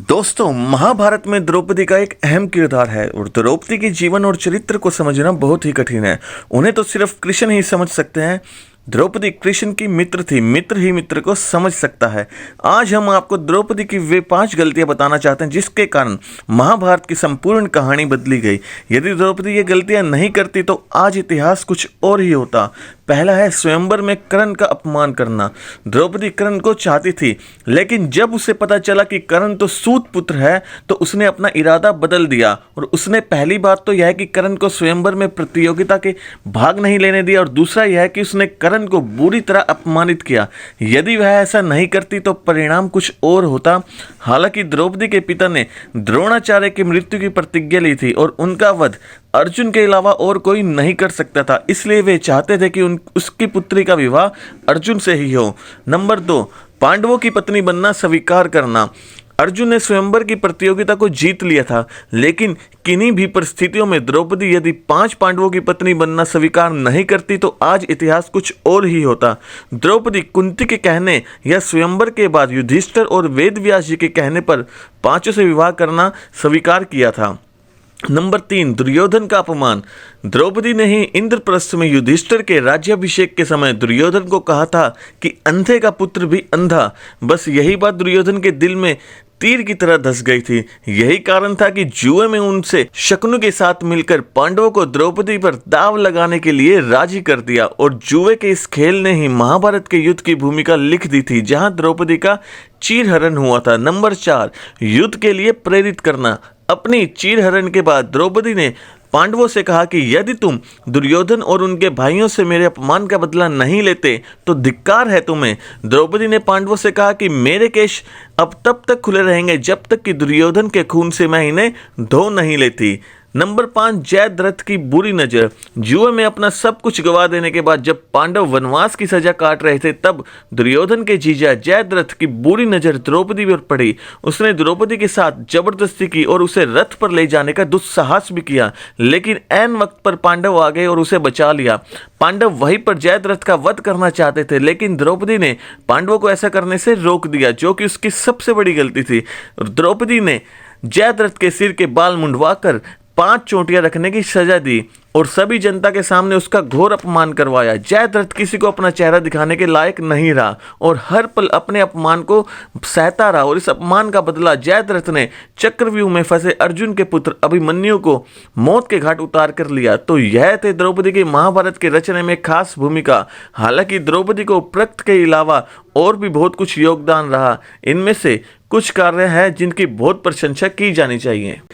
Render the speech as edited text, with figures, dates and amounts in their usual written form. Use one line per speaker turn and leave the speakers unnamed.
दोस्तों, महाभारत में द्रौपदी का एक अहम किरदार है और द्रौपदी के जीवन और चरित्र को समझना बहुत ही कठिन है। उन्हें तो सिर्फ कृष्ण ही समझ सकते हैं। द्रौपदी कृष्ण की मित्र थी, मित्र ही मित्र को समझ सकता है। आज हम आपको द्रौपदी की वे 5 गलतियां बताना चाहते हैं जिसके कारण महाभारत की संपूर्ण कहानी बदली गई। यदि द्रौपदी ये गलतियां नहीं करती तो आज इतिहास कुछ और ही होता। पहला है स्वयंवर में कर्ण का अपमान करना। द्रौपदी कर्ण को चाहती थी, लेकिन जब उसे पता चला कि कर्ण तो सूत पुत्र है तो उसने अपना इरादा बदल दिया। और उसने पहली बात तो यह है कि कर्ण को स्वयंवर में प्रतियोगिता के भाग नहीं लेने दिया, और दूसरा यह है कि उसने कर्ण को बुरी तरह अपमानित किया। यदि वह ऐसा नहीं करती तो परिणाम कुछ और होता। हालांकि द्रौपदी के पिता ने द्रोणाचार्य की मृत्यु की प्रतिज्ञा ली थी और उनका वध अर्जुन के अलावा और कोई नहीं कर सकता था, इसलिए वे चाहते थे कि उसकी पुत्री का विवाह अर्जुन से ही हो। नंबर 2, पांडवों की पत्नी बनना स्वीकार करना। अर्जुन ने स्वयंवर की प्रतियोगिता को जीत लिया था, लेकिन किन्हीं भी परिस्थितियों में द्रौपदी यदि 5 पांडवों की पत्नी बनना स्वीकार नहीं करती तो आज इतिहास कुछ और ही होता। द्रौपदी कुंती के कहने या स्वयंवर के बाद युधिष्ठिर और वेदव्यास जी के कहने पर 5 से विवाह करना स्वीकार किया था। नंबर 3, दुर्योधन का अपमान। द्रौपदी ने ही इंद्रप्रस्थ में युधिष्ठिर के राज्याभिषेक के समय दुर्योधन को कहा था कि अंधे का पुत्र भी अंधा। बस यही बात दुर्योधन के दिल में तीर की तरह धस गई थी। यही कारण था कि जुए में उनसे शकुनी के साथ मिलकर पांडवों को द्रौपदी पर दाव लगाने के लिए राजी कर दिया। और जुए के इस खेल ने ही महाभारत के युद्ध की भूमिका लिख दी थी, जहां द्रौपदी का चीरहरण हुआ था। नंबर 4, युद्ध के लिए प्रेरित करना। अपनी चीरहरण के बाद द्रौपदी ने पांडवों से कहा कि यदि तुम दुर्योधन और उनके भाइयों से मेरे अपमान का बदला नहीं लेते तो धिक्कार है तुम्हें। द्रौपदी ने पांडवों से कहा कि मेरे केश अब तब तक खुले रहेंगे जब तक कि दुर्योधन के खून से मैं इन्हें धो नहीं लेती। नंबर 5, जयद्रथ की बुरी नज़र। जुए में अपना सब कुछ गवा देने के बाद जब पांडव वनवास की सजा काट रहे थे तब दुर्योधन के जीजा जयद्रथ की बुरी नज़र द्रौपदी पर पड़ी। उसने द्रौपदी के साथ जबरदस्ती की और उसे रथ पर ले जाने का दुस्साहस भी किया, लेकिन ऐन वक्त पर पांडव आ गए और उसे बचा लिया। पांडव वहीं पर जयद्रथ का वध करना चाहते थे, लेकिन द्रौपदी ने पांडवों को ऐसा करने से रोक दिया, जो कि उसकी सबसे बड़ी गलती थी। द्रौपदी ने जयद्रथ के सिर के बाल मुंडवाकर 5 चोटियां रखने की सजा दी और सभी जनता के सामने उसका घोर अपमान करवाया। जयद्रथ किसी को अपना चेहरा दिखाने के लायक नहीं रहा और हर पल अपने अपमान को सहता रहा, और इस अपमान का बदला जयद्रथ ने चक्रव्यूह में फंसे अर्जुन के पुत्र अभिमन्यु को मौत के घाट उतार कर लिया। तो यह थे द्रौपदी की महाभारत के रचने में खास भूमिका। हालांकि द्रौपदी को उपरोक्त के अलावा और भी बहुत कुछ योगदान रहा। इनमें से कुछ कार्य हैं जिनकी बहुत प्रशंसा की जानी चाहिए।